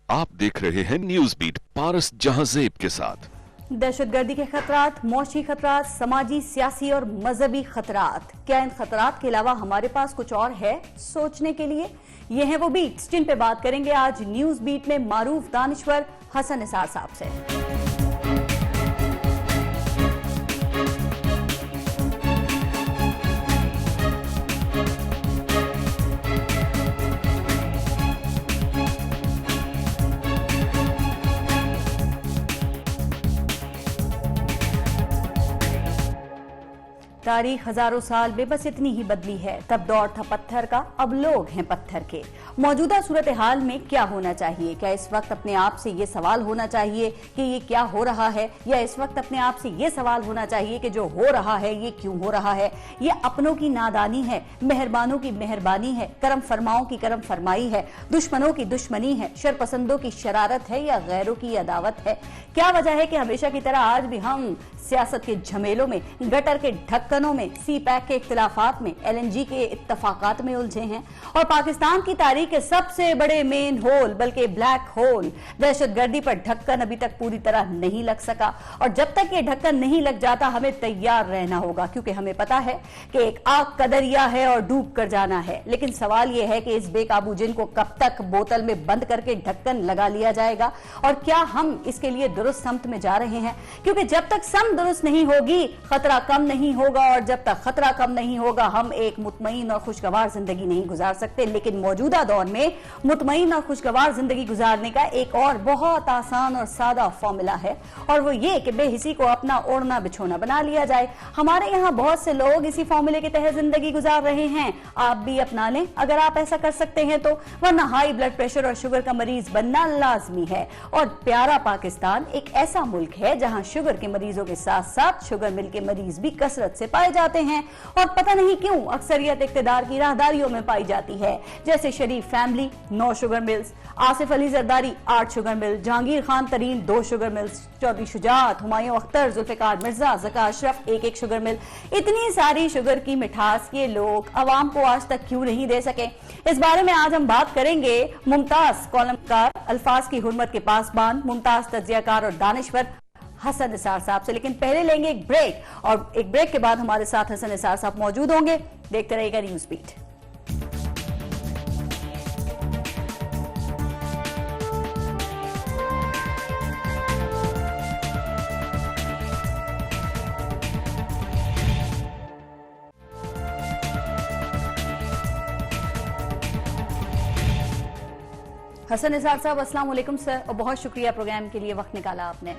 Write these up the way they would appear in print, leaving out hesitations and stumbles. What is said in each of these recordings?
आप देख रहे हैं न्यूज बीट पारस जहांजेब के साथ। दहशतगर्दी के खतरात, मौशी खतरात, समाजी, सियासी और मजहबी खतरात, क्या इन खतरात के अलावा हमारे पास कुछ और है सोचने के लिए? ये हैं वो बीट्स जिन पे बात करेंगे आज न्यूज बीट में मारूफ दानिश्वर हसन निसार साहब से। तारीख हजारों साल में बस इतनी ही बदली है। तब दौर था पत्थर का, अब लोग हैं पत्थर के। मौजूदा सूरत हाल में क्या होना चाहिए? क्या इस वक्त अपने आप से ये सवाल होना चाहिए कि ये क्या हो रहा है, या इस वक्त अपने आप से ये सवाल होना चाहिए कि जो हो रहा है ये क्यों हो रहा है? ये अपनों की नादानी है, मेहरबानों की मेहरबानी है, करम फरमाओं की करम फरमाई है, दुश्मनों की दुश्मनी है, शरपसंदों की शरारत है, या गैरों की अदावत है? क्या वजह है कि हमेशा की तरह आज भी हम सियासत के झमेलों में, गटर के ढक्कनों में, सी पैक के इख्तिलाफात में, LNG के इत्तफाकात में उलझे हैं? और पाकिस्तान की तारीख के सबसे बड़े मेन होल बल्कि ब्लैक होल दहशतगर्दी पर ढक्कन अभी तक पूरी तरह नहीं लग सका। और जब तक ये ढक्कन नहीं लग जाता हमें तैयार रहना होगा, क्योंकि हमें पता है कि एक आग का दरिया है और डूब कर जाना है। लेकिन सवाल यह है कि इस बेकाबू जिन को कब तक बोतल में बंद करके ढक्कन लगा लिया जाएगा, और क्या हम इसके लिए दुरुस्त समत में जा रहे हैं? क्योंकि जब तक सम दुरुस्त नहीं होगी खतरा कम नहीं होगा, और जब तक खतरा कम नहीं होगा हम एक मुतमईन और खुशगवार जिंदगी नहीं गुजार सकते। लेकिन मौजूदा दौर में मुतमईन और खुशगवार जिंदगी गुजारने का एक और बहुत आसान और सादा फॉर्मूला है, और वो ये कि बेहिसी को अपना ओढ़ना बिछोना बना लिया जाए। हमारे यहाँ बहुत से लोग इसी फॉर्मूले के तहत जिंदगी गुजार रहे हैं। आप भी अपना लें अगर आप ऐसा कर सकते हैं तो, वरना हाई ब्लड प्रेशर और शुगर का मरीज बनना लाजमी है। और प्यारा पाकिस्तान एक ऐसा मुल्क है जहां शुगर के मरीजों के साथ साथ शुगर मिल के मरीज भी कसरत से पाए जाते हैं, और पता नहीं क्यों अक्सरियत इक्तदार की राहदारियों में पाई जाती है। जैसे Sharif family 9 sugar mills, Asif Ali Zardari 8 sugar mill, Jahangir Khan Tareen 2 sugar mills, Chaudhry Shujaat, Humayun Akhtar, Zulfikar Mirza, Zaka Ashraf 1-1 sugar mill. इतनी सारी शुगर की मिठास ये लोग अवाम को आज तक क्यों नहीं दे सके? इस बारे में आज हम बात करेंगे मुमताज कॉलमकार, अल्फाज की हुर्मत के पासबान, मुमताज तज्जियाकार और दानिश्वर हसन निसार साहब से। लेकिन पहले लेंगे एक ब्रेक, और एक ब्रेक के बाद हमारे साथ हसन निसार साहब मौजूद होंगे। देखते रहिएगा न्यूज बीट। हसन निसार साहब अस्सलाम वालेकुम सर, और बहुत शुक्रिया प्रोग्राम के लिए वक्त निकाला आपने।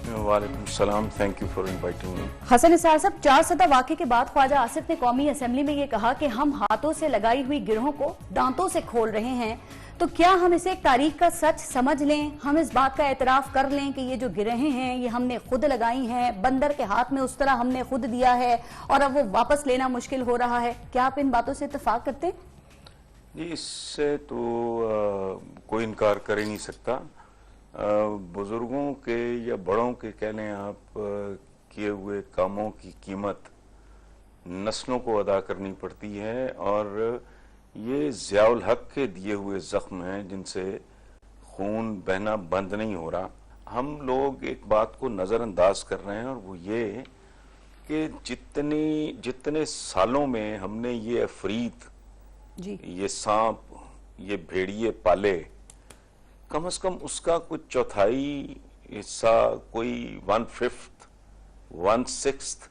वालेकुम सलाम, thank you for inviting me. Hasan Nisar साहब, 4 सतह वाक़े के बाद ख्वाजा आसिफ ने कौमी असेंबली में ये कहा कि हम हाथों से लगाई हुई गिरोहों को दांतों से खोल रहे हैं। तो क्या हम इसे एक तारीख का सच समझ लें? हम इस बात का एतराफ कर लें कि ये जो गिरहें हैं ये हमने खुद लगाई हैं, बंदर के हाथ में उस तरह हमने खुद दिया है, और अब वो वापस लेना मुश्किल हो रहा है? क्या आप इन बातों से इत्तेफाक करते हैं? जी, इससे तो कोई इनकार कर ही नहीं सकता। बुजुर्गों के या बड़ों के कह लें आप किए हुए कामों की कीमत नस्लों को अदा करनी पड़ती है, और ये ज़ियाउल हक के दिए हुए जख्म हैं जिनसे खून बहना बंद नहीं हो रहा। हम लोग एक बात को नज़रअंदाज कर रहे हैं, और वो ये कि जितने सालों में हमने ये अफरीद, ये सांप, ये भेड़िए पाले, कम से कम उसका कुछ चौथाई हिस्सा, कोई 1/5, 1/6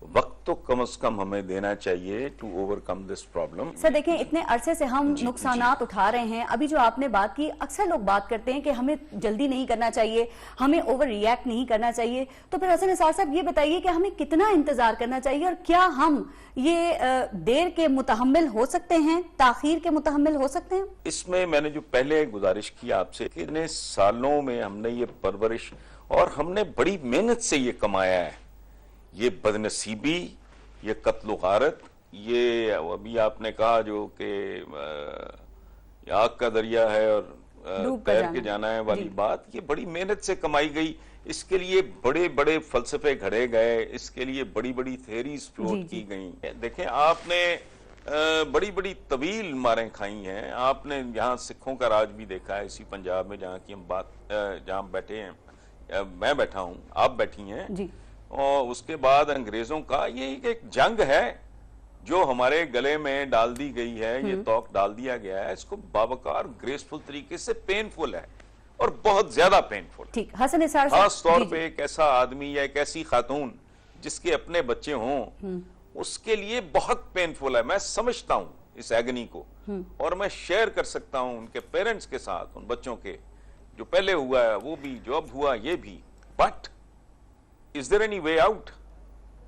वक्त तो कम से कम हमें देना चाहिए to overcome this problem. Sir देखें, इतने अरसे से हम नुकसानात उठा रहे हैं। अभी जो आपने बात की, अक्सर लोग बात करते हैं कि हमें जल्दी नहीं करना चाहिए, हमें ओवर रिएक्ट नहीं करना चाहिए। तो फिर हसन निसार साहब ये बताइए कि हमें कितना इंतजार करना चाहिए, और क्या हम ये देर के मुतहम्मिल हो सकते हैं, ताखीर के मुतहम्मिल हो सकते हैं? इसमें मैंने जो पहले गुजारिश की आपसे कि इतने सालों में हमने ये परवरिश और हमने बड़ी मेहनत से ये कमाया है, ये बदनसीबी, ये कत्ल गारत, ये अभी आपने कहा जो कि आग का दरिया है और तैर के जाना है वाली बात, ये बड़ी मेहनत से कमाई गई। इसके लिए बड़े बड़े फलसफे घड़े गए, इसके लिए बड़ी बड़ी थेरीज फ्लोट की गई। देखें, आपने बड़ी बड़ी तवील मारें खाई हैं। आपने यहाँ सिखों का राज भी देखा है, इसी पंजाब में जहाँ की हम बात जहाँ बैठे हैं, मैं बैठा हूँ, आप बैठी हैं जी। और उसके बाद अंग्रेजों का ये एक जंग है जो हमारे गले में डाल दी गई है, ये तौक डाल दिया गया है, इसको बावकार ग्रेसफुल तरीके से पेनफुल है और बहुत ज्यादा पेनफुल। ठीक, हसन निसार साहब, खास तौर जी, जी। पे एक ऐसा आदमी या एक ऐसी खातून जिसके अपने बच्चे हों, उसके लिए बहुत पेनफुल है। मैं समझता हूं इस एगनी को और मैं शेयर कर सकता हूं उनके पेरेंट्स के साथ, उन बच्चों के जो पहले हुआ है वो भी, जो अब हुआ ये भी। But is there any way out?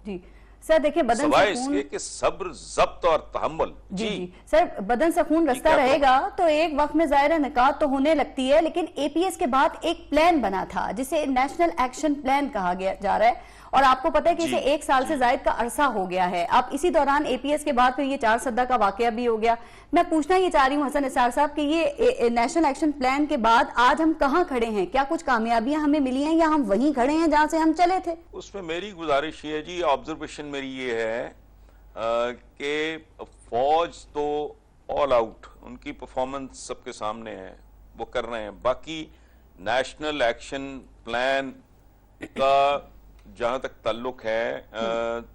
जी सर, देखिए बदन सवाए से खून, इसके कि सब्र, जब्त और तहम्मुल। जी जी सर, बदन से खून रस्ता क्या रहेगा तो एक वक्त में ज़ाहिर है निकात तो होने लगती है, लेकिन एपीएस के बाद एक प्लान बना था जिसे नेशनल एक्शन प्लान कहा गया जा रहा है और आपको पता है कि जी, इसे 1 साल से जायद का अरसा हो गया है। अब इसी दौरान एपीएस के बाद फिर ये 4 सद्दा का वाकया भी हो गया। मैं पूछना ये चाह रही हूँ हसन निसार साहब कि ये नेशनल एक्शन प्लान के बाद आज हम कहाँ खड़े हैं? क्या कुछ कामयाबियां हमें मिली हैं या हम वहीं खड़े हैं जहां से हम चले थे? उसमें मेरी गुजारिश ये है जी, ऑब्जर्वेशन मेरी ये है कि फौज तो ऑल आउट, उनकी परफॉर्मेंस सबके सामने है, वो कर रहे हैं। बाकी नेशनल एक्शन प्लान का जहां तक ताल्लुक है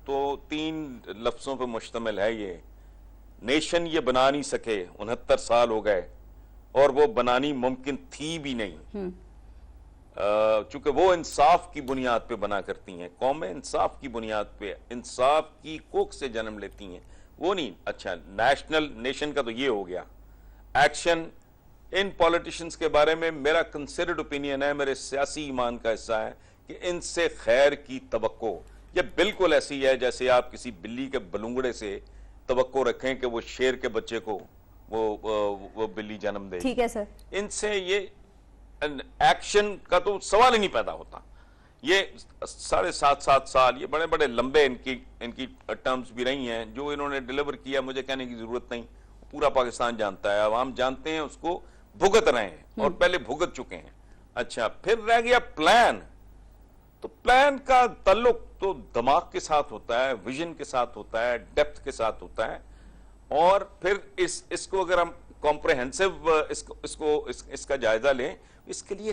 तो 3 लफ्जों पर मुश्तमिल है ये। नेशन ये बना नहीं सके, 69 साल हो गए और वो बनानी मुमकिन थी भी नहीं, चूंकि वो इंसाफ की बुनियाद पे बना करती हैं। कौमें इंसाफ की बुनियाद पे, इंसाफ की कोख से जन्म लेती हैं, वो नहीं। अच्छा, नेशनल नेशन का तो ये हो गया। एक्शन, इन पॉलिटिशियंस के बारे में मेरा कंसिडर्ड ओपिनियन है, मेरे सियासी ईमान का हिस्सा है कि इनसे खैर की तवक्को ये बिल्कुल ऐसी है जैसे आप किसी बिल्ली के बलूंगड़े से तवक्को रखें कि वो शेर के बच्चे को वो बिल्ली जन्म दे। ठीक है सर, इनसे ये एक्शन का तो सवाल ही नहीं पैदा होता। ये 7.5 साल ये बड़े बड़े लंबे इनकी टर्म्स भी रही हैं, जो इन्होंने डिलीवर किया मुझे कहने की जरूरत नहीं, पूरा पाकिस्तान जानता है, आवाम जानते हैं, उसको भुगत रहे हैं और पहले भुगत चुके हैं। अच्छा, फिर रह गया प्लान। तो प्लान का ताल्लुक तो दिमाग के साथ होता है, विजन के साथ होता है, डेप्थ के साथ होता है। और फिर इसको अगर हम कॉम्प्रहेंसिव इसका जायजा लें, इसके लिए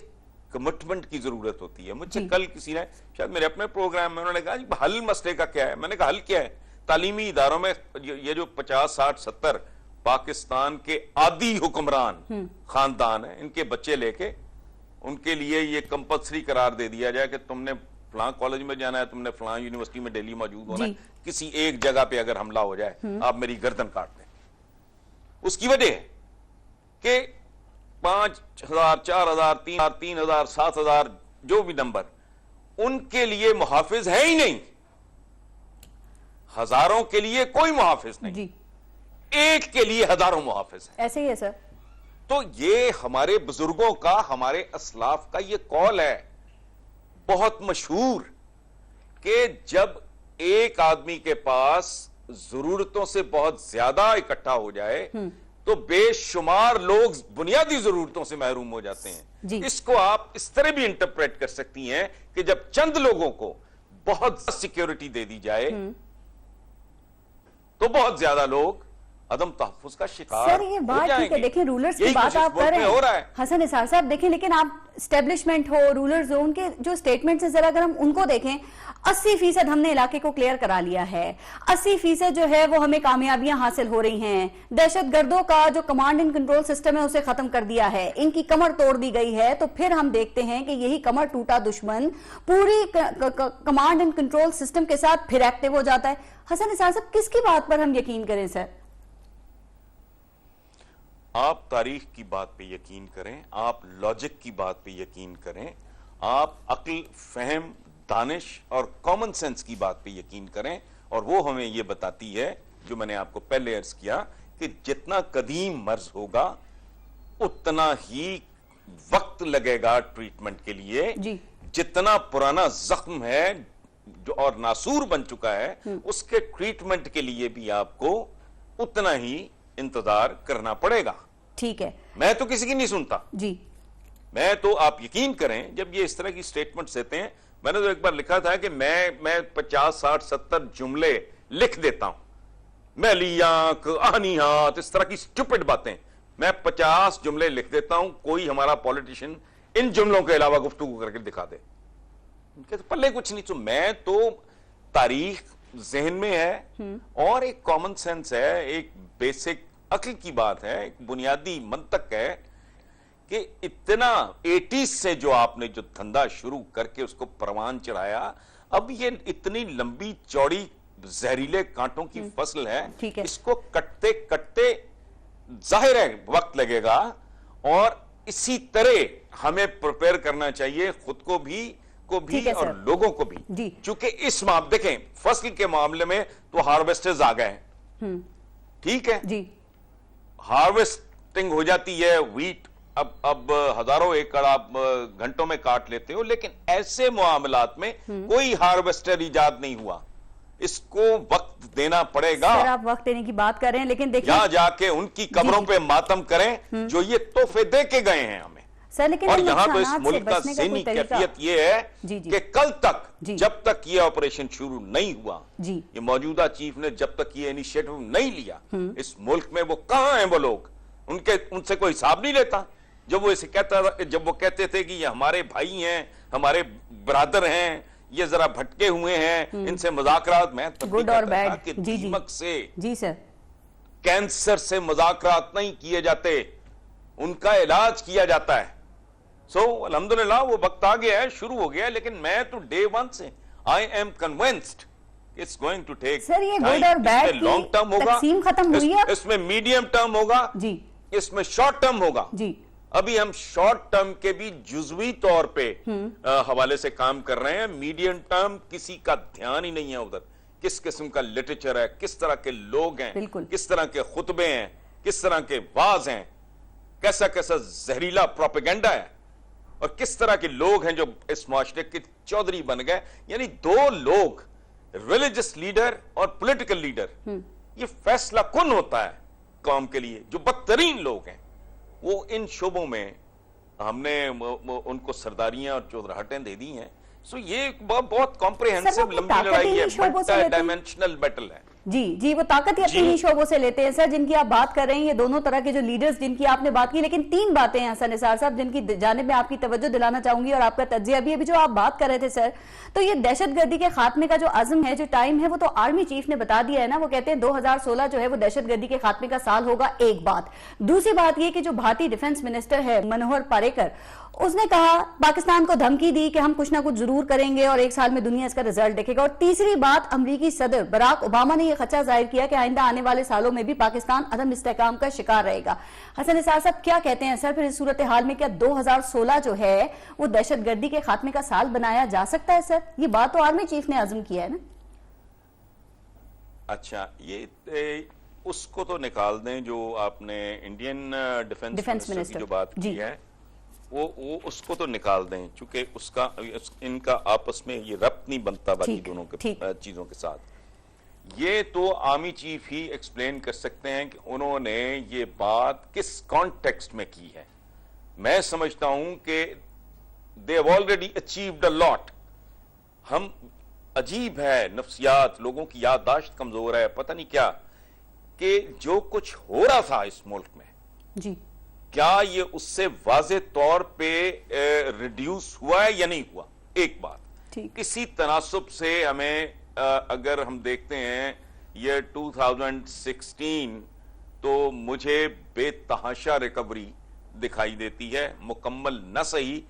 कमिटमेंट की जरूरत होती है। मुझसे कल किसी ने शायद मेरे अपने प्रोग्राम में उन्होंने कहा जी हल मसले का क्या है? मैंने कहा हल क्या है? तालीमी इदारों में ये जो 50, 60, 70 पाकिस्तान के आदी हुक्मरान खानदान है, इनके बच्चे लेके उनके लिए ये कंपल्सरी करार दे दिया जाए कि तुमने फलां कॉलेज में जाना है, तुमने फलां यूनिवर्सिटी में डेली मौजूद होना है, किसी एक जगह पे अगर हमला हो जाए आप मेरी गर्दन काट दें। उसकी वजह है कि 5,000, 4,000, 3,000, 7,000 जो भी नंबर, उनके लिए मुहाफिज है ही नहीं। हजारों के लिए कोई मुहाफिज नहीं जी। एक के लिए हजारों मुहाफिज है। ऐसे ही है सर। तो ये हमारे बुजुर्गों का, हमारे असलाफ का ये कौल है बहुत मशहूर कि जब एक आदमी के पास जरूरतों से बहुत ज्यादा इकट्ठा हो जाए तो बेशुमार लोग बुनियादी जरूरतों से महरूम हो जाते हैं। इसको आप इस तरह भी इंटरप्रेट कर सकती हैं कि जब चंद लोगों को बहुत सिक्योरिटी दे दी जाए तो बहुत ज्यादा लोग अदम तहफ्फुज का शिकार सर, ये बात ठीक है, देखिए रूलर्स की बात आप कर रहे हैं हसन निसार साहब, देखें, लेकिन आप स्टैब्लिशमेंट हो, रूलर्स हो, उनके जो स्टेटमेंट्स हैं जरा अगर हम उनको देखें, 80% हमने इलाके को क्लियर करा लिया है, 80% जो है वो हमें कामयाबियां हासिल हो रही हैं, दहशतगर्दों का जो कमांड एंड कंट्रोल सिस्टम है उसे खत्म कर दिया है, इनकी कमर तोड़ दी गई है। तो फिर हम देखते हैं कि यही कमर टूटा दुश्मन पूरी कमांड एंड कंट्रोल सिस्टम के साथ फिर एक्टिव हो जाता है। हसन निसार साहब, किसकी बात पर हम यकीन करें सर? आप तारीख की बात पे यकीन करें, आप लॉजिक की बात पे यकीन करें, आप अक्ल, फहम, दानिश और कॉमन सेंस की बात पे यकीन करें, और वो हमें ये बताती है जो मैंने आपको पहले अर्ज किया कि जितना कदीम मर्ज होगा उतना ही वक्त लगेगा ट्रीटमेंट के लिए जी। जितना पुराना जख्म है जो और नासूर बन चुका है उसके ट्रीटमेंट के लिए भी आपको उतना ही इंतजार करना पड़ेगा। ठीक है, मैं तो किसी की नहीं सुनता जी। मैं तो, आप यकीन करें, जब ये इस तरह की स्टेटमेंट्स देते हैं, मैंने तो एक बार लिखा था कि मैं 50, 60, 70 जुमले लिख देता हूं मैली आंख, आहनी हाथ, इस तरह की स्टूपिड बातें। मैं 50 जुमले लिख देता हूं, कोई हमारा पॉलिटिशियन इन जुमलों के अलावा गुफ्तगू करके दिखा दे, उनके तो पल्ले कुछ नहीं। तो मैं तो तारीख जहन में है और एक कॉमन सेंस है, एक बेसिक अक्ल की बात है, एक बुनियादी मंतक है कि इतना 80s से जो आपने जो धंधा शुरू करके उसको परवान चढ़ाया, अब ये इतनी लंबी चौड़ी जहरीले कांटों की फसल है, इसको कटते कटते जाहिर है वक्त लगेगा। और इसी तरह हमें प्रिपेयर करना चाहिए, खुद को भी और लोगों को भी। चूंकि इस मामले देखें, फसल के मामले में तो हार्वेस्टर्स आ गए, ठीक है जी, हार्वेस्टिंग हो जाती है व्हीट, अब हजारों एकड़ आप घंटों में काट लेते हो, लेकिन ऐसे मामलात में कोई हार्वेस्टर इजाद नहीं हुआ, इसको वक्त देना पड़ेगा। सर आप वक्त देने की बात कर रहे हैं, लेकिन देखिए यहां जाके उनकी कब्रों पे मातम करें जो ये तोहफे दे के गए हैं हमें। सर लेकिन और यहां तो इस मुल्क का ज़हनी कैफियत ये है कि कल तक जब तक ये ऑपरेशन शुरू नहीं हुआ, ये मौजूदा चीफ ने जब तक ये इनिशिएटिव नहीं लिया, इस मुल्क में वो कहां हैं वो लोग, उनसे कोई हिसाब नहीं लेता। जब वो कहते थे कि ये हमारे भाई हैं, हमारे ब्रदर हैं, ये जरा भटके हुए हैं, इनसे मुज़ाकरात, मैं गुड और बैड कि दीमक से, जी सर, कैंसर से मुज़ाकरात नहीं किए जाते, उनका इलाज किया जाता है। अल्हम्दुलिल्लाह वो वक्त आ गया है, शुरू हो गया है, लेकिन मैं तो डे वन से I am convinced it's going to take sir, ये गुड और बैड की लॉन्ग टर्म होगा, तकसीम खत्म हुई है, इसमें मीडियम टर्म होगा जी, इसमें शॉर्ट टर्म होगा जी। अभी हम शॉर्ट टर्म के भी जुज़वी तौर पे हवाले से काम कर रहे हैं, मीडियम टर्म किसी का ध्यान ही नहीं है उधर, किस किस्म का लिटरेचर है, किस तरह के लोग हैं, किस तरह के खुतबे हैं, किस तरह के वाज हैं, कैसा कैसा जहरीला प्रोपेगेंडा है, और किस तरह के लोग हैं जो इस माशरे के चौधरी बन गए। यानी दो लोग, रिलीजियस लीडर और पॉलिटिकल लीडर, ये फैसला कुन होता है कौम के लिए। जो बदतरीन लोग हैं वो इन शोबों में, हमने उनको सरदारियां और चौधराहटें दे दी हैं। सो ये एक बहुत कॉम्प्रिहेंसिव लंबी लड़ाई है, मल्टी डायमेंशनल बैटल है। जी जी, वो ताकत ही अपनी ही शोबों से लेते हैं सर, जिनकी आप बात कर रहे हैं, ये दोनों तरह के जो लीडर्स जिनकी आपने बात की। लेकिन तीन बातें हैं हसन निसार साहब जिनकी जानिब में आपकी तवज्जो दिलाना चाहूंगी और आपका तज्जिया भी। अभी जो आप बात कर रहे थे सर, तो ये दहशतगर्दी के खात्मे का जो अज़्म है, जो टाइम है, वो तो आर्मी चीफ ने बता दिया है ना। वो कहते हैं 2016 जो है वो दहशतगर्दी के खात्मे का साल होगा, एक बात। दूसरी बात ये कि जो भारतीय डिफेंस मिनिस्टर है मनोहर पर्रिकर, उसने कहा, पाकिस्तान को धमकी दी कि हम कुछ ना कुछ जरूर करेंगे और एक साल में दुनिया इसका रिजल्ट देखेगा। और तीसरी बात, अमेरिकी सदर बराक ओबामा ने यह खदशा जाहिर किया कि आइंदा आने वाले सालों में भी पाकिस्तान अदम इस्तेहकाम का शिकार रहेगा। हसन निसार साहब क्या कहते हैं सर, फिर इस सूरत हाल में क्या 2016 जो है वो दहशतगर्दी के खात्मे का साल बनाया जा सकता है सर? ये बात तो आर्मी चीफ ने आज़म किया है ना। अच्छा, ये उसको तो निकाल दें जो आपने इंडियन डिफेंस मिनिस्टर की जो बात की है, वो उसको तो निकाल दें, चूंकि उसका इनका आपस में ये रब्त नहीं बनता बाकी दोनों के चीजों के साथ। ये तो आर्मी चीफ ही एक्सप्लेन कर सकते हैं कि उन्होंने ये बात किस कॉन्टेक्स्ट में की है। मैं समझता हूं कि they have already achieved a lot. हम, अजीब है नफ्सियात, लोगों की याददाश्त कमजोर है, पता नहीं क्या, कि जो कुछ हो रहा था इस मुल्क में जी, क्या ये उससे वाज़े तौर पे रिड्यूस हुआ है या नहीं हुआ? एक बात। इसी तनासुब से हमें अगर हम देखते हैं ये 2016, तो मुझे बेतहाशा रिकवरी दिखाई देती है, मुकम्मल न सही।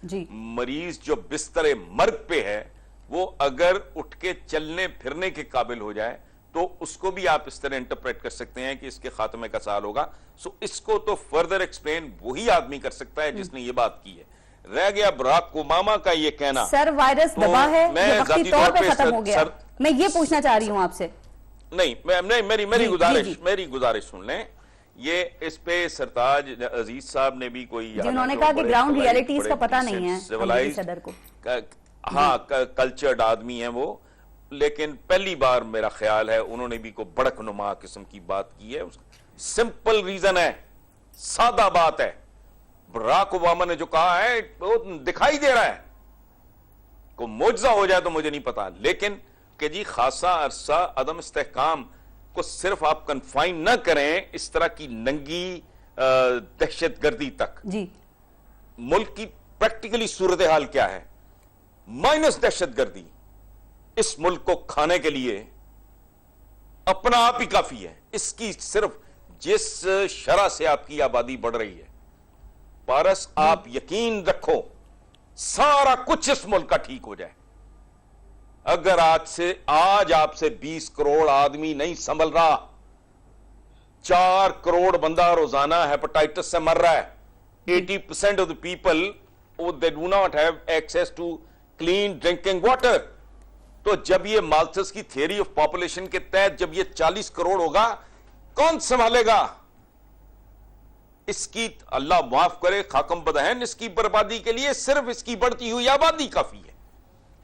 मरीज जो बिस्तर मर्ग पे है, वो अगर उठ के चलने फिरने के काबिल हो जाए तो उसको भी आप इस तरह इंटरप्रेट कर सकते हैं कि इसके खात्मे का साल होगा। सो इसको तो फर्दर एक्सप्लेन वही आदमी कर सकता है जिसने ये बात की है। रह गया बराक ओबामा का ये कहना, सर वायरस दबा है, वक्ती तौर पे खत्म हो गया। मैं ये पूछना चाह रही हूं आपसे। नहीं, मेरी गुजारिश सुन लें। ये इस पे सरताज अजीज साहब ने भी कोई, जिन्होंने कहा कि ग्राउंड रियलिटीज का पता नहीं है सदर को। हाँ, कल्चर्ड आदमी है वो, लेकिन पहली बार मेरा ख्याल है उन्होंने भी को बड़कनुमा किस्म की बात की है। सिंपल रीजन है, सादा बात है। बराक ओबामा ने जो कहा है वो दिखाई दे रहा है, को मुआवजा हो जाए तो मुझे नहीं पता, लेकिन कि जी खासा अरसा अदम इस्तेहकाम को सिर्फ आप कन्फाइन ना करें इस तरह की नंगी दहशतगर्दी तक जी। मुल्क की प्रैक्टिकली सूरत हाल क्या है? माइनस दहशतगर्दी इस मुल्क को खाने के लिए अपना आप ही काफी है। इसकी सिर्फ जिस शरह से आपकी आबादी बढ़ रही है पारस, आप यकीन रखो सारा कुछ इस मुल्क का ठीक हो जाए। अगर आज आपसे 20 करोड़ आदमी नहीं संभल रहा, 4 करोड़ बंदा रोजाना हेपेटाइटिस से मर रहा है, 80% of the people they do not have access to clean drinking water. तो जब ये माल्थस की थियरी ऑफ पॉपुलेशन के तहत जब ये 40 करोड़ होगा, कौन संभालेगा इसकी? अल्लाह माफ करे खाकम बदहन, इसकी बर्बादी के लिए सिर्फ इसकी बढ़ती हुई आबादी काफी है।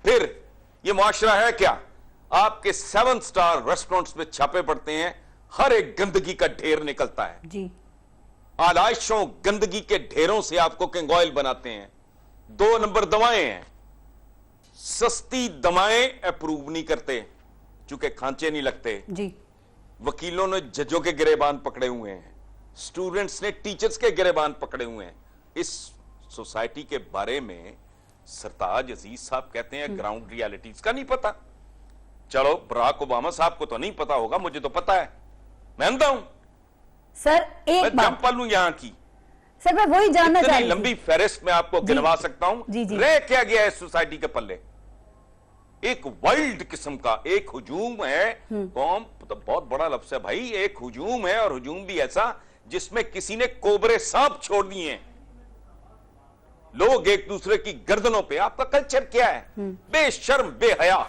फिर ये मुआशरा है क्या? आपके 7 स्टार रेस्टोरेंट्स में छापे पड़ते हैं, हर एक गंदगी का ढेर निकलता है जी। आलाइशों गंदगी के ढेरों से आपको किंग ऑयल बनाते हैं। 2 नंबर दवाएं हैं, सस्ती दवाएं अप्रूव नहीं करते चूंकि खांचे नहीं लगते जी। वकीलों ने जजों के गिरेबान पकड़े हुए हैं, स्टूडेंट्स ने टीचर्स के गिरेबान पकड़े हुए हैं। इस सोसाइटी के बारे में सरताज अजीज साहब कहते हैं ग्राउंड रियलिटीज का नहीं पता। चलो बराक ओबामा साहब को तो नहीं पता होगा, मुझे तो पता है, मैं अंधा हूं सर। एक मैं बात जंपल हूं यहां की। सर मैं वही जानना चाह रही थी। लंबी फेरिस्त में आपको गिनवा सकता हूं। जी, जी। रह क्या गया है सोसाइटी के पल्ले? एक वाइल्ड किस्म का एक हुजूम है। कौम तो बहुत बड़ा लफ्ज है भाई, एक हुजूम है, और हुजूम भी ऐसा जिसमें किसी ने कोबरे सांप छोड़ दिए हैं। लोग एक दूसरे की गर्दनों पे। आपका कल्चर क्या है? बेशर्म बेहया।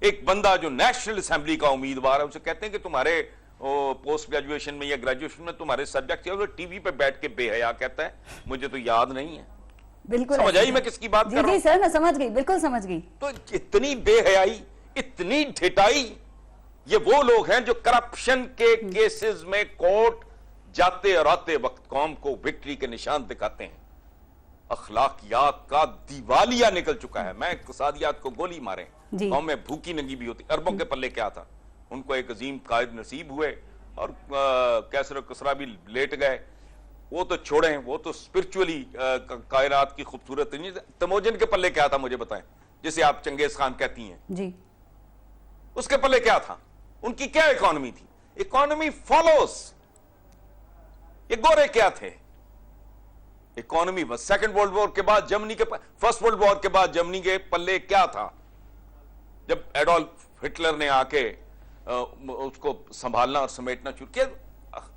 एक बंदा जो नेशनल असेंबली का उम्मीदवार है, उसे कहते हैं कि तुम्हारे पोस्ट ग्रेजुएशन में या ग्रेजुएशन में तुम्हारे सब्जेक्ट क्या? टीवी पे बैठ के बेहया कहता है, मुझे तो याद नहीं है। बिल्कुल समझ आई मैं किसकी बात कर रहा हूं? जी सर, मैं समझ गई, बिल्कुल समझ गई। तो इतनी बेहयाई, इतनी ढिठाई, ये वो लोग हैं जो करप्शन के केसेस में कोर्ट जाते और आते वक्त कौम को विक्ट्री के निशान दिखाते हैं। अखलाकियात का दिवालिया निकल चुका है। मैं इक़्तिसादियात को गोली मारे, कौम में भूखी नंगी भी होती। अरबों के पल्ले क्या था? उनको एक अजीम कायद नसीब हुए और कैसर कसरा भी लेट गए। वो तो छोड़ें, वो तो स्पिरिचुअली कायनात की खूबसूरत। तमोजन के पल्ले क्या था मुझे बताएं, जिसे आप चंगेज खान कहती हैं जी। उसके पल्ले क्या था? उनकी क्या इकोनॉमी थी? Economy follows. ये गोरे क्या थे? इकोनॉमी बस सेकंड वर्ल्ड वॉर के बाद जर्मनी के, फर्स्ट वर्ल्ड वॉर के बाद जर्मनी के पल्ले क्या था? जब एडोल्फ हिटलर ने आके उसको संभालना और समेटना शुरू किया।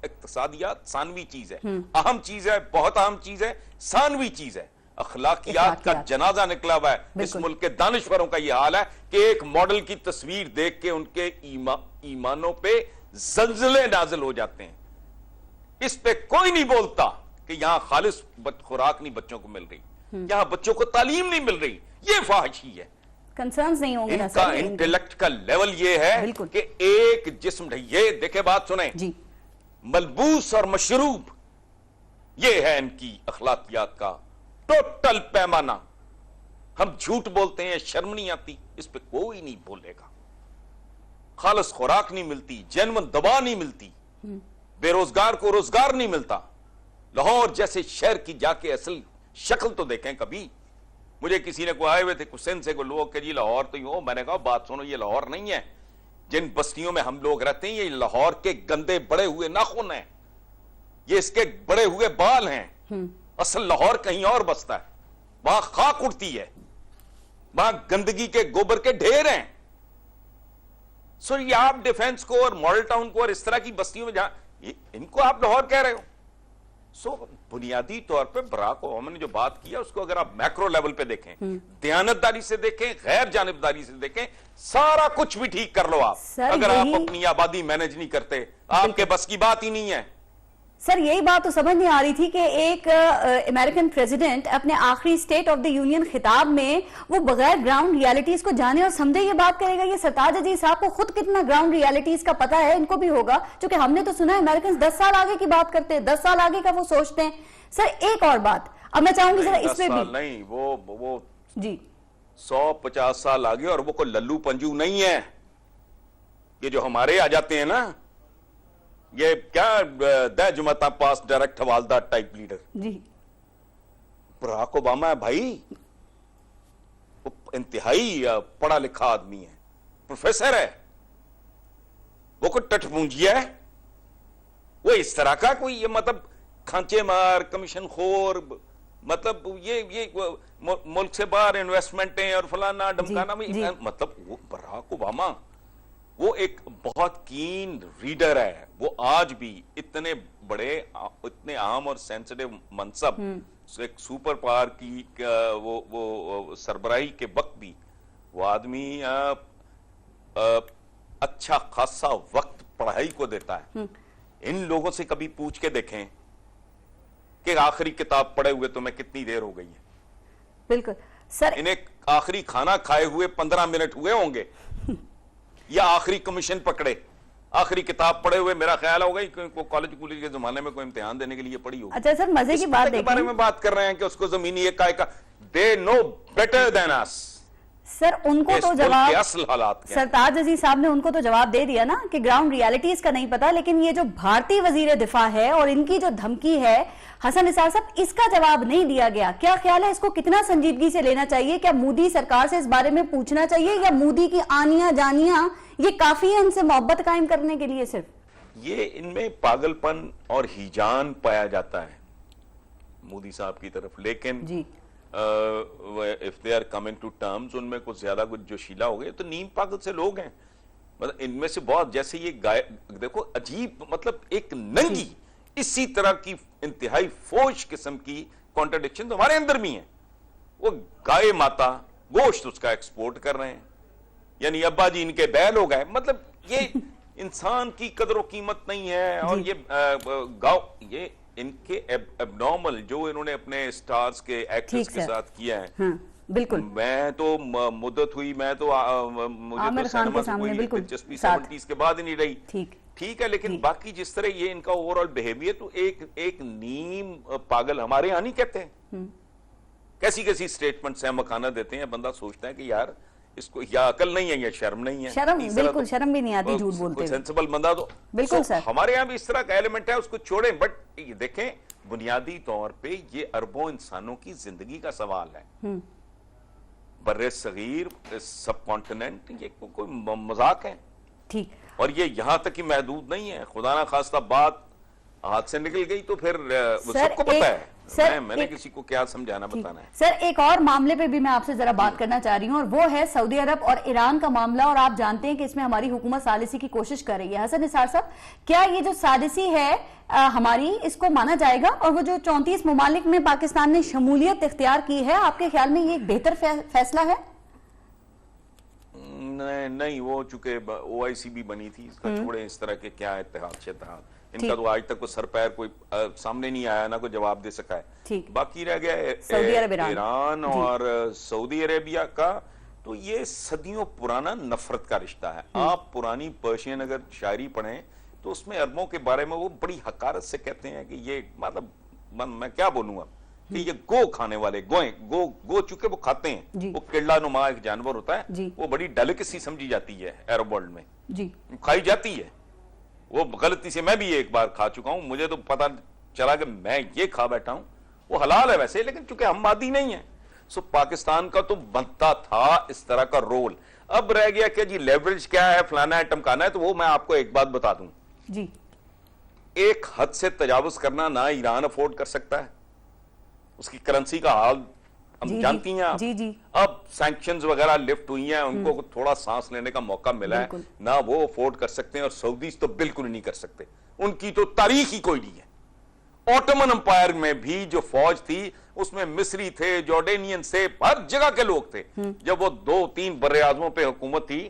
इक़्तिसादियात सानवी चीज है, अहम चीज है, बहुत अहम चीज है, सानवी चीज है। अखलाकियात का जनाजा निकला हुआ है। इस मुल्क के दानिश्वरों का यह हाल है कि एक मॉडल की तस्वीर देख के उनके ईमानों पे जल्जले नाजिल हो जाते हैं। इस पे कोई नहीं बोलता कि यहां खालिस खुराक नहीं बच्चों को मिल रही, यहां बच्चों को तालीम नहीं मिल रही। ये फाहिशी है। कंसर्न्स नहीं होंगे ना इनका सर? इंटेलेक्ट का लेवल ये है कि एक जिस्म, ये देखे बात सुने जी, मलबूस और मशरूब, ये है इनकी अखलाकियात का टोटल पैमाना। हम झूठ बोलते हैं, शर्म नहीं आती? इस पे कोई नहीं बोलेगा। खालिस खुराक नहीं मिलती, जेन्युइन दवा नहीं मिलती, बेरोजगार को रोजगार नहीं मिलता। लाहौर जैसे शहर की जाके असल शक्ल तो देखें कभी। मुझे किसी ने को आए हुए थे कुसैन से, को लोग के जी लाहौर तो यूं। मैंने कहा बात सुनो, ये लाहौर नहीं है। जिन बस्तियों में हम लोग रहते हैं ये लाहौर के गंदे बड़े हुए नाखून हैं, ये इसके बड़े हुए बाल हैं। असल लाहौर कहीं और बसता है, वहां खाक उड़ती है, वहां गंदगी के गोबर के ढेर हैं। सो ये आप डिफेंस को और मॉडल टाउन को और इस तरह की बस्तियों में जहां इनको आप लाहौर कह रहे हो। सो बुनियादी तौर पे बराक ओबामा ने जो बात की है उसको अगर आप मैक्रो लेवल पे देखें, दयानतदारी से देखें, गैर जानिबदारी से देखें, सारा कुछ भी ठीक कर लो आप। अगर आप अपनी आबादी मैनेज नहीं करते, आपके बस की बात ही नहीं है। सर यही बात तो समझ नहीं आ रही थी कि एक अमेरिकन प्रेसिडेंट अपने आखिरी स्टेट ऑफ द यूनियन खिताब में वो बगैर ग्राउंड रियलिटीज को जाने और समझे ये बात करेगा। ये सरताज अजीज साहब को खुद कितना ग्राउंड रियलिटीज का पता है, इनको भी होगा, क्योंकि हमने तो सुना है अमेरिकन 10 साल आगे की बात करते हैं, 10 साल आगे का वो सोचते हैं। सर एक और बात अब मैं चाहूंगी सर इसमें भी नहीं, वो जी 150 साल आगे, और वो कोई लल्लू पंजू नहीं है। ये जो हमारे आ जाते हैं ना, ये क्या द जुमता पास डायरेक्ट हवालदार type leader ji, Barack Obama है भाई, वो इंतहाई पढ़ा लिखा आदमी है, प्रोफेसर है, वो कोई टटपूंजिया है, वो इस तरह का कोई ये मतलब खांचे मार कमीशन खोर, मतलब ये मुल्क से बाहर इन्वेस्टमेंटें और फलाना डमकाना में, मतलब वो बराक ओबामा वो एक बहुत कीन रीडर है। वो आज भी इतने बड़े, इतने अहम और सेंसिटिव मनसब, एक सुपर पावर की वो सरबराही के वक्त भी वो आदमी अच्छा खासा वक्त पढ़ाई को देता है। इन लोगों से कभी पूछ के देखें कि आखिरी किताब पढ़े हुए तुम्हें कितनी देर हो गई है? बिल्कुल सर, इन्हें आखिरी खाना खाए हुए 15 मिनट हुए होंगे या आखिरी कमीशन पकड़े, आखिरी किताब पढ़े हुए मेरा ख्याल होगा कि कॉलेज कॉलेज के जमाने में कोई इम्तिहान देने के लिए पढ़ी होगी। अच्छा सर, मजे की बात के बारे में बात कर रहे हैं कि उसको जमीनी इकाई का, they know better than us. Sir उनको तो जवाब, असल हालात सरताज अजीज साहब ने उनको तो जवाब दे दिया ना कि ग्राउंड रियलिटीज का नहीं पता, लेकिन ये जो भारतीय वजीर दिफा है और इनकी जो धमकी है हसन निसार साहब, इसका जवाब नहीं दिया गया। क्या ख्याल है, इसको कितना संजीदगी से लेना चाहिए? क्या मोदी सरकार से इस बारे में पूछना चाहिए या मोदी की आनिया जानिया ये काफी है इनसे मोहब्बत कायम करने के लिए? सिर्फ ये इनमें पागलपन और हिजान पाया जाता है मोदी साहब की तरफ, लेकिन जी if they are coming to terms, उनमें कुछ ज्यादा कुछ जोशीला हो गए तो नीम पागल से लोग हैं। मतलब इनमें से बहुत, जैसे ये गाय देखो अजीब, मतलब एक नंगी इसी तरह की इंतहाई फोश किस्म की कॉन्ट्रडिक्शन तो हमारे अंदर भी है। वो गाय माता गोश्त उसका एक्सपोर्ट कर रहे हैं, यानी अब्बा जी इनके बैल हो गए। मतलब ये इंसान की कदर कीमत नहीं है। और ये गाँव, ये इनके एबनॉर्मल जो इन्होंने अपने स्टार्स के एक्टर्स के साथ किया है। हाँ, बिल्कुल। मैं तो मुद्दत हुई, मैं तो मुझे तो सिनेमा से कोई दिलचस्पी 70s के बाद ही नहीं रही। ठीक है, लेकिन बाकी जिस तरह ये इनका ओवरऑल बिहेवियर, तो एक नीम पागल हमारे यहाँ नहीं कहते हैं। कैसी कैसी स्टेटमेंट्स हैं, मखाना देते हैं, बंदा सोचता है कि यार इसको या अकल नहीं है या शर्म नहीं है। शर्म, बिल्कुल शर्म भी नहीं आती झूठ बोलते हुए। सेंसिबल बंदा तो बिल्कुल सर, हमारे यहाँ भी इस तरह का एलिमेंट है, उसको छोड़ें। बट ये देखें, बुनियादी तौर पे ये अरबों इंसानों की जिंदगी का सवाल है। बर्रे सगीर, सब कॉन्टिनेंट, ये कोई मजाक है? ठीक। और ये यहां तक ही महदूद नहीं है। खुदा ना खास्ता बात हाथ से निकल गई तो फिर सबको पता है। मैंने किसी को क्या समझाना बताना है। सर एक और मामले पे भी मैं आपसे जरा बात करना चाह रही हूँ, और वो है सऊदी अरब और ईरान का मामला। और आप जानते हैं कि इसमें हमारी हुकूमत सालिसी की कोशिश कर रही है। हसन निसार साहब, क्या ये जो सालिसी है हमारी, इसको माना जाएगा? और वो जो 34 ममालिक में पाकिस्तान ने शमूलियत इख्तियार की है, आपके ख्याल में ये एक बेहतर फैसला है? नहीं, वो चूंकि OIC भी बनी थी, इसका छोड़े इस तरह के क्या इत्तेहाद शेतहाद, इनका तो आज तक कोई सर पैर कोई सामने नहीं आया, ना कोई जवाब दे सका है। बाकी रह गया ईरान और सऊदी अरेबिया का, तो ये सदियों पुराना नफरत का रिश्ता है। आप पुरानी पर्शियन अगर शायरी पढ़ें तो उसमें अरबों के बारे में वो बड़ी हकारत से कहते हैं कि ये, मतलब मैं क्या बोलूंगा, कि ये गो खाने वाले, गो चूंकि वो खाते हैं, वो किल्ला नुमा एक जानवर होता है, वो बड़ी डेलिकेसी समझी जाती है अरब वर्ल्ड में, खाई जाती है। वो गलती से मैं भी एक बार खा चुका हूं, मुझे तो पता चला कि मैं ये खा बैठा हूं। वो हलाल है वैसे, लेकिन चूंकि हम मादी नहीं है, सो पाकिस्तान का तो बनता था इस तरह का रोल। अब रह गया कि जी लेवरेज क्या है, फलाना है, टमकाना है, तो वो मैं आपको एक बात बता दूं जी, एक हद से तजावुज करना ना ईरान अफोर्ड कर सकता है। उसकी करेंसी का हाल हम जानती हैं आप। अब सैंक्शंस वगैरह लिफ्ट हुई हैं, उनको थोड़ा सांस लेने का मौका मिला है, ना वो अफोर्ड कर सकते हैं, और सऊदीज तो बिल्कुल नहीं कर सकते। उनकी तो तारीख ही कोई नहीं है। ऑटोमन अंपायर में भी जो फौज थी उसमें मिस्री थे, जॉर्डेनियन से, हर जगह के लोग थे। जब वो 2-3 बर्रे आज़मों पे हुकूमत थी,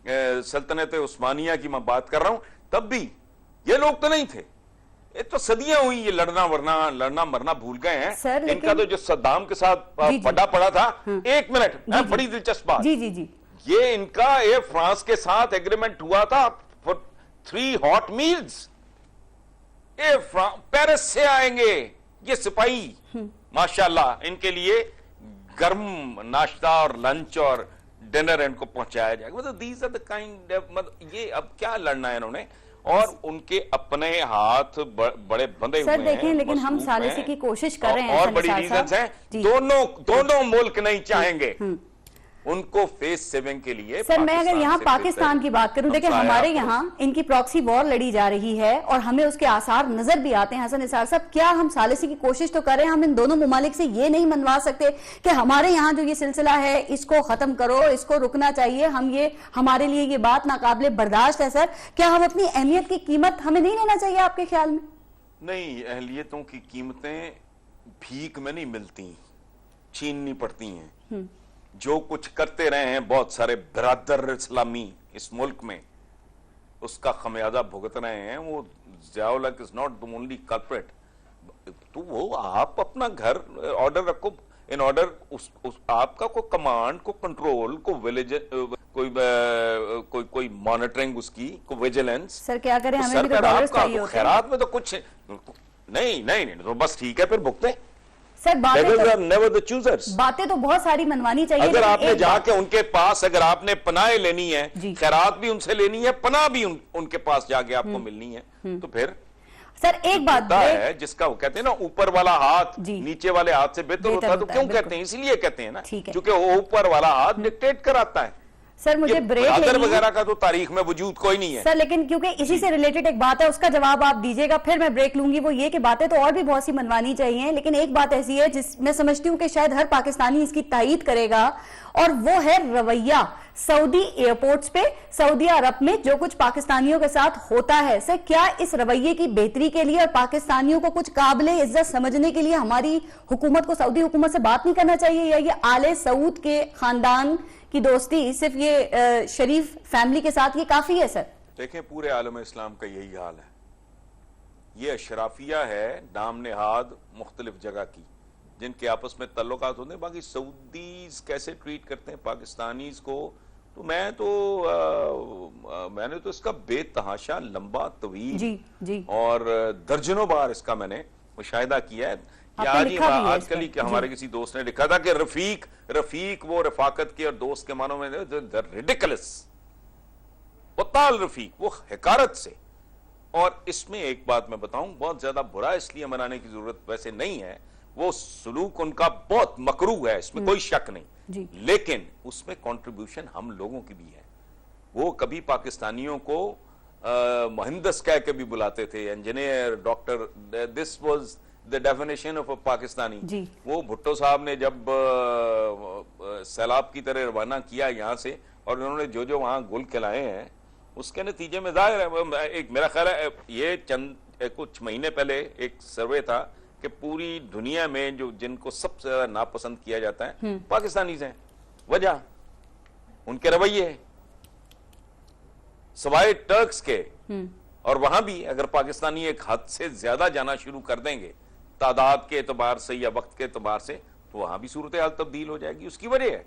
सल्तनत उस्मानिया की मैं बात कर रहा हूं, तब भी ये लोग तो नहीं थे। ये तो सदियां हुई, ये लड़ना मरना भूल गए हैं। इनका तो जो सद्दाम के साथ पड़ा पड़ा था, एक मिनट, बड़ी दिलचस्प बात, ये इनका एयर फ्रांस के साथ एग्रीमेंट हुआ था फॉर 3 हॉट मील्स। पेरिस से आएंगे ये सिपाही, माशाल्लाह, इनके लिए गर्म नाश्ता और लंच और डिनर इनको पहुंचाया जाएगा। मतलब दीज आर द काइंड, मतलब ये अब क्या लड़ना है इन्होंने, और उनके अपने हाथ बड़े बंधे हुए हैं। सर देखें, लेकिन हम सालिसी की कोशिश कर रहे हैं, और बड़ी रीजंस हैं, दोनों मुल्क नहीं चाहेंगे उनको फेस सेविंग के लिए। सर मैं अगर यहाँ पाकिस्तान की बात करूं, देखिए हमारे यहाँ इनकी प्रॉक्सी वॉर लड़ी जा रही है और हमें उसके आसार नजर भी आते हैं। हसन निसार साहब, क्या हम सालिसी की कोशिश तो कर रहे हैं, हम इन दोनों ममालिक से ये नहीं मनवा सकते कि हमारे यहाँ जो ये सिलसिला है इसको खत्म करो, इसको रुकना चाहिए, हम ये हमारे लिए ये बात नाकाबिले बर्दाश्त है। सर क्या हम अपनी अहमियत की कीमत हमें नहीं लेना चाहिए आपके ख्याल में? नहीं, अहलियतों की कीमतें भीख में नहीं मिलती, छीननी पड़ती हैं। जो कुछ करते रहे हैं बहुत सारे बिरादर इस्लामी इस मुल्क में, उसका खमियाजा भुगत रहे हैं। वो ज़ियाउल हक is not the only culprit. तो वो आप अपना घर ऑर्डर रखो, इन ऑर्डर आपका कोई कमांड को कंट्रोल को विलेज कोई मॉनिटरिंग उसकी को विजिलेंस। सर क्या करें, हमें भी तो डॉलर्स चाहिए होते हैं। खैरात में तो कुछ नहीं तो बस ठीक है, फिर भुगते। सर बातें तो बहुत सारी मनवानी चाहिए। अगर आपने जाके उनके पास, अगर आपने पनाह लेनी है, खैरात भी उनसे लेनी है, पनाह भी उनके पास जाके आपको मिलनी है, तो फिर सर एक बात है जिसका वो कहते हैं ना ऊपर वाला हाथ नीचे वाले हाथ से बेहतर होता है। तो क्यों कहते हैं? इसलिए कहते हैं ना क्योंकि वो ऊपर वाला हाथ डिक्टेट कराता है। सर मुझे ब्रेक वगैरह का तो तारीख में वजूद कोई नहीं है सर, लेकिन क्योंकि इसी से रिलेटेड एक बात है, उसका जवाब आप दीजिएगा, फिर मैं ब्रेक लूंगी। वो ये कि बातें तो और भी बहुत सी मनवानी चाहिए, लेकिन एक बात ऐसी है जिस मैं समझती हूँ कि शायद हर पाकिस्तानी इसकी तायीद करेगा, और वो है रवैया सऊदी एयरपोर्ट्स पे, सऊदी अरब में जो कुछ पाकिस्तानियों के साथ होता है। सर क्या इस रवैये की बेहतरी के लिए और पाकिस्तानियों को कुछ काबिले इज्जत समझने के लिए हमारी हुकूमत को सऊदी हुकूमत से बात नहीं करना चाहिए, या ये आले सऊद के खानदान की दोस्ती सिर्फ ये शरीफ फैमिली के साथ ये काफी है? सर देखें, पूरे आलम इस्लाम का यही हाल है। ये अशराफिया है नाम नेहाद मुख्तलिफ जगह की, जिनके आपस में तल्लुकात होते हैं। बाकी सऊदीज कैसे ट्रीट करते हैं पाकिस्तानीज को, तो मैंने तो इसका बेतहाशा लंबा तवील और दर्जनों बार इसका मैंने मुशाहिदा किया है। आजकल ही हमारे किसी दोस्त ने लिखा था कि रफीक वो रफाकत के और दोस्त के मानों में रिडिकुलस, उताल रफीक वो हिकारत से। और इसमें एक बात मैं बताऊं, बहुत ज्यादा बुरा इसलिए मनाने की जरूरत वैसे नहीं है, वो सलूक उनका बहुत मकरू है, इसमें कोई शक नहीं, लेकिन उसमें कंट्रीब्यूशन हम लोगों की भी है। वो कभी पाकिस्तानियों को मुहंदिस कह के भी बुलाते थे, engineer, doctor, this was the definition of a Pakistani. वो भुट्टो साहब ने जब सैलाब की तरह रवाना किया यहाँ से, और उन्होंने जो जो वहां गुल खिलाए हैं, उसके नतीजे में जाहिर है, एक मेरा ख्याल है ये कुछ महीने पहले एक सर्वे था कि पूरी दुनिया में जो जिनको सबसे ज्यादा नापसंद किया जाता है पाकिस्तानी हैं। वजह उनके रवैये सवाए टर्क्स के, और वहां भी अगर पाकिस्तानी एक हद से ज्यादा जाना शुरू कर देंगे तादाद के एतबार से या वक्त के एतबार से, तो वहां भी सूरत हाल तब्दील हो जाएगी। उसकी वजह है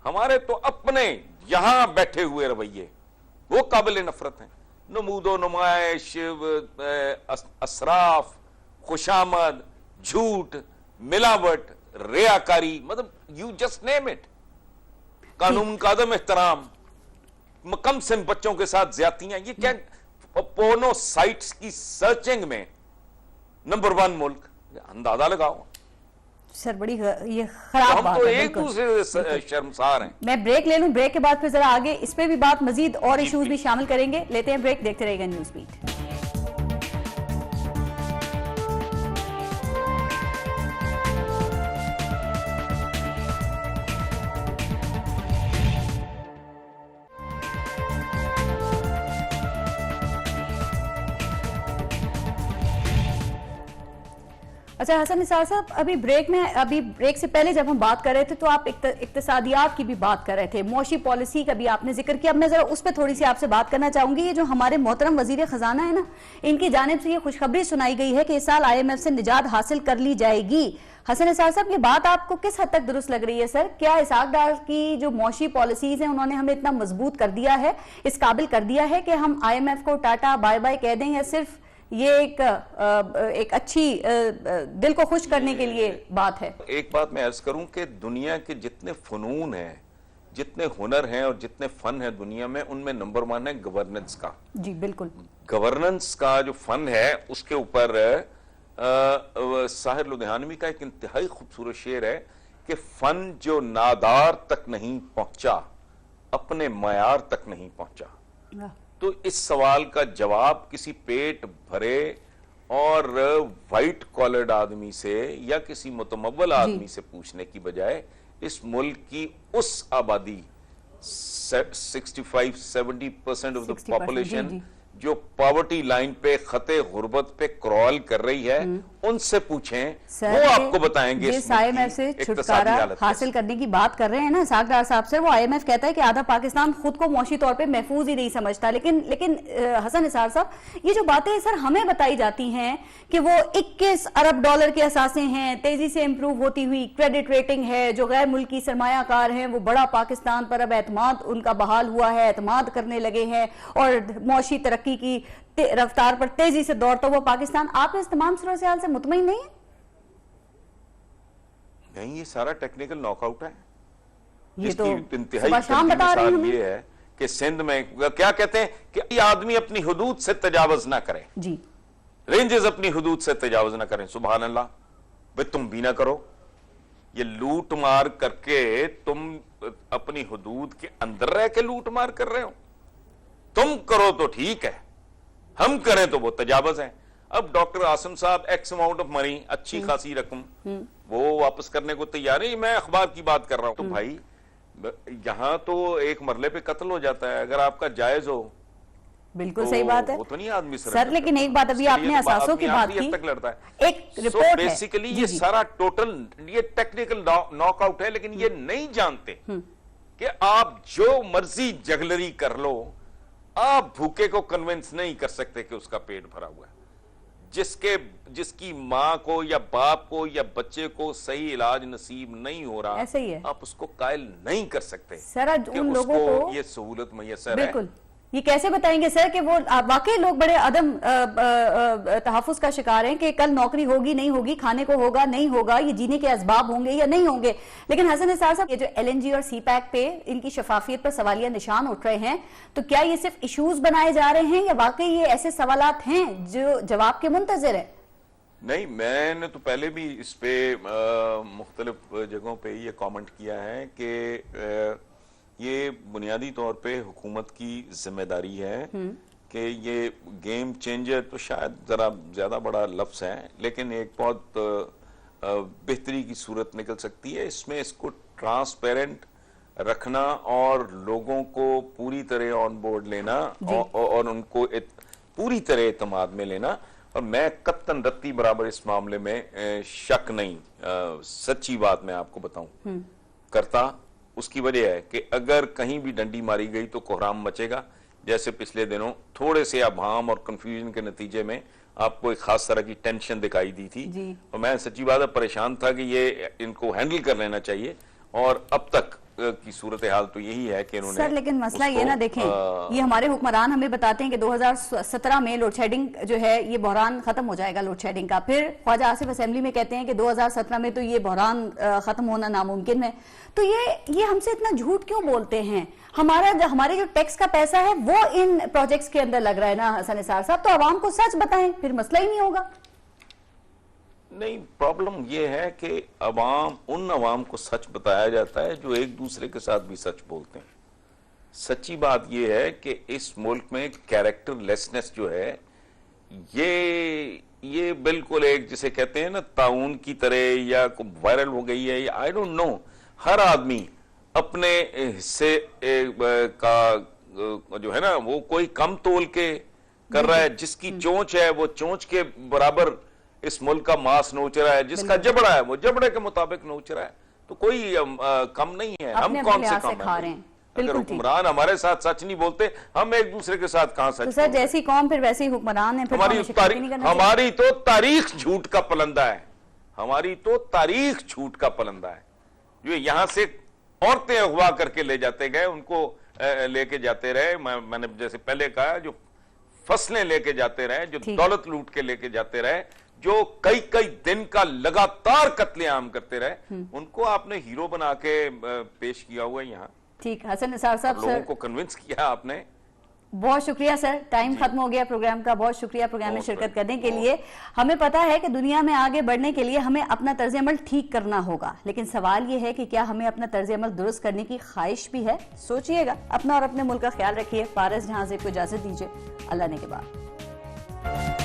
हमारे तो अपने यहां बैठे हुए रवैये, वो काबिल नफरत हैं। नमूदो नुमाइश, असराफ, खुशामद, झूठ, मिलावट, रियाकारी, मतलब यू जस्ट नेम इट, कानून का अदम एहतराम, कम सिन बच्चों के साथ ज्यादतियां, ये क्या पोर्नो साइट्स की सर्चिंग में नंबर 1 मुल्क, अंदाजा लगाओ। सर बड़ी ये खराब बात है, तो है, एक दूसरे से शर्मसार हैं। मैं ब्रेक ले लूं, ब्रेक के बाद फिर जरा आगे इस पे भी बात, मजीद और इश्यूज भी शामिल करेंगे। लेते हैं ब्रेक, देखते रहेगा न्यूज़ बीट। अच्छा हसन निसार साहब, अभी ब्रेक से पहले जब हम बात कर रहे थे तो आप इक्तिसादियात की भी बात कर रहे थे, मौशी पॉलिसी का भी आपने जिक्र किया। अब मैं जरा उस पर थोड़ी सी आपसे बात करना चाहूंगी। ये जो हमारे मोहतरम वजीर खजाना है ना, इनकी जानिब से ये खुशखबरी सुनाई गई है कि इस साल IMF से निजात हासिल कर ली जाएगी। हसन निसार साहब, ये बात आपको किस हद तक दुरुस्त लग रही है? सर क्या इसाक डार की जो मौशी पॉलिसीज हैं उन्होंने हमें इतना मजबूत कर दिया है, इस काबिल कर दिया है कि हम IMF को टाटा बाय बाय कह दें, या सिर्फ ये एक अच्छी दिल को खुश करने के लिए बात है? एक बात मैं अर्ज करूं कि दुनिया के जितने फनून हैं जितने हुनर हैं और जितने फन है दुनिया में, उनमें नंबर 1 है गवर्नेंस का। जी बिल्कुल। गवर्नेंस का जो फन है उसके ऊपर साहिर लुधियानवी का एक इंतहाई खूबसूरत शेर है कि फन जो नादार तक नहीं पहुंचा अपने मयार तक नहीं पहुंचा। तो इस सवाल का जवाब किसी पेट भरे और व्हाइट कॉलर्ड आदमी से या किसी मुतमव्वल आदमी से पूछने की बजाय इस मुल्क की उस आबादी 65-70% ऑफ द पॉपुलेशन जो पॉवर्टी लाइन पे, खते गुर्बत पे क्रॉल कर रही है, उनसे पूछें, वो आपको बताएंगे जिस IMF से छुटकारा हासिल करने की बात कर रहे हैं ना साग डार साहब से, वो IMF कहता है कि आधा पाकिस्तान खुद को मौशी तौर पे महफूज ही नहीं समझता। लेकिन हसन निसार साहब, ये जो बातें सर हमें बताई जाती हैं कि वो 21 अरब डॉलर के असासे हैं, तेजी से इंप्रूव होती हुई क्रेडिट रेटिंग है, जो गैर मुल्की सरमायाकार हैं वो बड़ा पाकिस्तान पर अब एतमाद उनका बहाल हुआ है, एतमाद करने लगे हैं, और मौशी तरक्की की रफ्तार पर तेजी से दौड़ता हुआ पाकिस्तान। आप इस तमाम सूरत हाल से मुतमईन नहीं है? नहीं, ये सारा टेक्निकल नॉकआउट है। ये तो इंतहाई शाम बता रहे हैं ये है कि सिंध में क्या कहते हैं कि ये आदमी अपनी हुदूद से तजावज ना करे जी, रेंजेस अपनी हुदूद से तजावज ना करें। सुभान अल्लाह, भाई तुम भी ना करो। ये लूट मार करके तुम अपनी हुदूद के अंदर रह के लूट मार कर रहे हो। तुम करो तो ठीक है, हम करें तो वो तजावज है। अब डॉक्टर आसिम साहब एक्स अमाउंट ऑफ मनी, अच्छी खासी रकम, वो वापस करने को तैयार है। मैं अखबार की बात कर रहा हूं। तो भाई यहां तो एक मरले पे कत्ल हो जाता है अगर आपका जायज हो। बिल्कुल सही बात है, वो तो नहीं आदमी सर। लेकिन एक बात, अभी आपने असासों की बात की, तक लड़ता है। एक रिपोर्ट बेसिकली ये सारा टोटल ये टेक्निकल नॉकआउट है। लेकिन ये नहीं जानते कि आप जो मर्जी जगलरी कर लो, आप भूखे को कन्विंस नहीं कर सकते कि उसका पेट भरा हुआ है। जिसकी मां को या बाप को या बच्चे को सही इलाज नसीब नहीं हो रहा, ऐसे ही है, आप उसको कायल नहीं कर सकते सर। उन लोगों को ये सहूलत मैसर है। ये कैसे बताएंगे सर कि वो वाकई लोग बड़े अदम तहफ़्फ़ुज़ का शिकार हैं कि कल नौकरी होगी नहीं होगी, खाने को होगा नहीं होगा, ये जीने के असबाब होंगे या नहीं होंगे। लेकिन हसन निसार साहब, ये जो LNG और CPEC पे इनकी शफाफियत पर सवालिया निशान उठ रहे हैं, तो क्या ये सिर्फ इशूज बनाए जा रहे हैं या वाकई ये ऐसे सवालात हैं जो जवाब के मुंतज़िर है? नहीं, मैंने तो पहले भी इस पे मुख्तलिफ जगहों पे ये कमेंट किया है कि ये बुनियादी तौर पे हुकूमत की जिम्मेदारी है कि ये गेम चेंजर तो शायद जरा ज्यादा बड़ा लफ्ज है, लेकिन एक बहुत बेहतरी की सूरत निकल सकती है इसमें। इसको ट्रांसपेरेंट रखना और लोगों को पूरी तरह ऑन बोर्ड लेना और उनको पूरी तरह एतमाद में लेना। और मैं कत्तन रत्ती बराबर इस मामले में शक नहीं, सच्ची बात मैं आपको बताऊं करता। उसकी वजह है कि अगर कहीं भी डंडी मारी गई तो कोहराम मचेगा। जैसे पिछले दिनों थोड़े से अभाम और कंफ्यूजन के नतीजे में आपको एक खास तरह की टेंशन दिखाई दी थी, और मैं सच्ची बात है परेशान था कि ये इनको हैंडल कर लेना चाहिए। और अब तक की सूरत हाल तो यही है कि इन्होंने सर, लेकिन मसला ये ना देखें, ये हमारे हुक्मरान हमें बताते हैं कि 2017 में लोड शेडिंग जो है ये बहरान खत्म हो जाएगा लोड शेडिंग का। फिर ख्वाजा आसिफ असेंबली में कहते हैं कि 2017 में तो ये बहरान खत्म होना नामुमकिन है। तो ये हमसे इतना झूठ क्यों बोलते हैं? हमारे जो टैक्स का पैसा है वो इन प्रोजेक्ट्स के अंदर लग रहा है ना हसन निसार साहब, तो आवाम को सच बताएं, फिर मसला ही नहीं होगा। नहीं, प्रॉब्लम यह है कि उन अवाम को सच बताया जाता है जो एक दूसरे के साथ भी सच बोलते हैं। सच्ची बात यह है कि इस मुल्क में कैरेक्टरलेसनेस जो है ये बिल्कुल एक जिसे कहते हैं ना ताउन की तरह या वायरल हो गई है। आई डोंट नो, हर आदमी अपने हिस्से का जो है ना वो कोई कम तोल के कर रहा है। जिसकी चोंच है वो चोंच के बराबर इस मुल्क का मांस नोच रहा है, जिसका जबड़ा है वो जबड़े के मुताबिक नोच रहा है। तो कोई कम नहीं है। हम कौन से कम हैं? अगर हुक्मरान हमारे साथ सच नहीं बोलते, हम एक दूसरे के साथ कहां सच? तो सर, जैसी कौम फिर वैसे ही हुक्मरान है। हमारी तो तारीख झूठ का पलंदा है। हमारी तो तारीख झूठ का पलंदा है। जो यहां से औरतें अगवा करके ले जाते गए, उनको लेके जाते रहे। मैंने जैसे पहले कहा, जो फसलें लेके जाते रहे, जो दौलत लूट के लेके जाते रहे, जो कई कई दिन का लगातार कत्लेआम करते रहे, उनको आपने हीरो बना के पेश किया हुआ है। यहाँ ठीक, हसन निसार साहब, लोगों को कन्विंस किया आपने। बहुत शुक्रिया सर, टाइम खत्म हो गया प्रोग्राम का। बहुत शुक्रिया प्रोग्राम में शिरकत करने के लिए। हमें पता है कि दुनिया में आगे बढ़ने के लिए हमें अपना तर्ज अमल ठीक करना होगा, लेकिन सवाल ये है कि क्या हमें अपना तर्ज अमल दुरुस्त करने की ख्वाहिश भी है? सोचिएगा, अपना और अपने मुल्क का ख्याल रखिए। पारस जहां से को इजाजत दीजिए, अल्लाह ने के बाद।